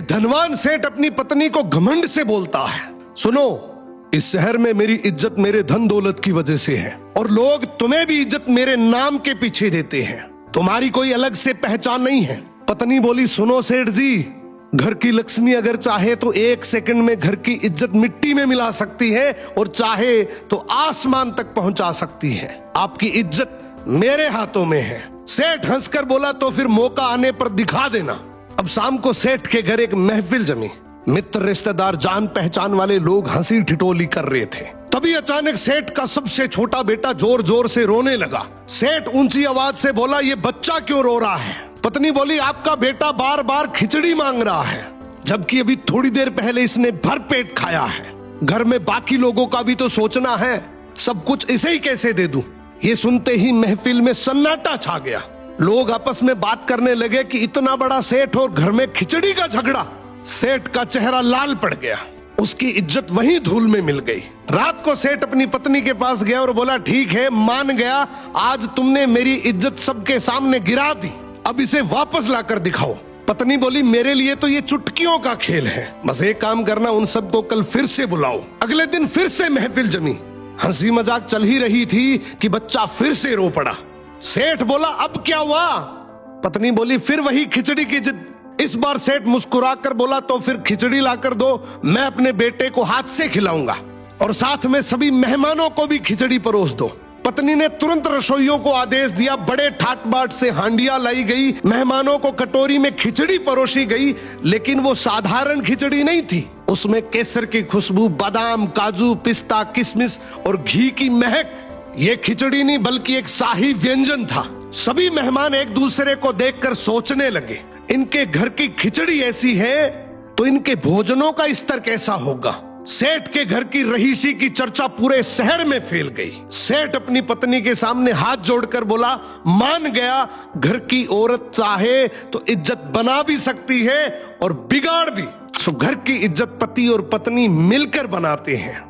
धनवान सेठ अपनी पत्नी को घमंड से बोलता है, सुनो, इस शहर में मेरी इज्जत मेरे धन दौलत की वजह से है और लोग तुम्हें भी इज्जत मेरे नाम के पीछे देते हैं, तुम्हारी कोई अलग से पहचान नहीं है। पत्नी बोली, सुनो सेठ जी, घर की लक्ष्मी अगर चाहे तो 1 सेकंड में घर की इज्जत मिट्टी में मिला सकती है और चाहे तो आसमान तक पहुंचा सकती है। आपकी इज्जत मेरे हाथों में है। सेठ हंसकर बोला, तो फिर मौका आने पर दिखा देना। अब शाम को सेठ के घर एक महफिल जमी। मित्र, रिश्तेदार, जान पहचान वाले लोग हंसी ठिठोली कर रहे थे। तभी अचानक सेठ का सबसे छोटा बेटा जोर जोर से रोने लगा। सेठ ऊंची आवाज से बोला, ये बच्चा क्यों रो रहा है? पत्नी बोली, आपका बेटा बार बार खिचड़ी मांग रहा है, जबकि अभी थोड़ी देर पहले इसने भर पेट खाया है। घर में बाकी लोगों का भी तो सोचना है, सब कुछ इसे ही कैसे दे दूं? ये सुनते ही महफिल में सन्नाटा छा गया। लोग आपस में बात करने लगे कि इतना बड़ा सेठ और घर में खिचड़ी का झगड़ा। सेठ का चेहरा लाल पड़ गया, उसकी इज्जत वहीं धूल में मिल गई। रात को सेठ अपनी पत्नी के पास गया और बोला, ठीक है, मान गया, आज तुमने मेरी इज्जत सबके सामने गिरा दी, अब इसे वापस लाकर दिखाओ। पत्नी बोली, मेरे लिए तो ये चुटकियों का खेल है, बस एक काम करना, उन सबको कल फिर से बुलाओ। अगले दिन फिर से महफिल जमी। हंसी मजाक चल ही रही थी कि बच्चा फिर से रो पड़ा। सेठ बोला, अब क्या हुआ? पत्नी बोली, फिर वही खिचड़ी की जिद। इस बार सेठ मुस्कुराकर बोला, तो फिर खिचड़ी लाकर दो, मैं अपने बेटे को हाथ से खिलाऊंगा और साथ में सभी मेहमानों को भी खिचड़ी परोस दो। पत्नी ने तुरंत रसोइयों को आदेश दिया, बड़े ठाट बाट से हांडियां लाई गई, मेहमानों को कटोरी में खिचड़ी परोसी गई। लेकिन वो साधारण खिचड़ी नहीं थी, उसमें केसर की खुशबू, बादाम, काजू, पिस्ता, किशमिश और घी की महक। ये खिचड़ी नहीं बल्कि एक शाही व्यंजन था। सभी मेहमान एक दूसरे को देखकर सोचने लगे, इनके घर की खिचड़ी ऐसी है तो इनके भोजनों का स्तर कैसा होगा। सेठ के घर की रहीसी की चर्चा पूरे शहर में फैल गई। सेठ अपनी पत्नी के सामने हाथ जोड़कर बोला, मान गया, घर की औरत चाहे तो इज्जत बना भी सकती है और बिगाड़ भी। सो घर की इज्जत पति और पत्नी मिलकर बनाते हैं।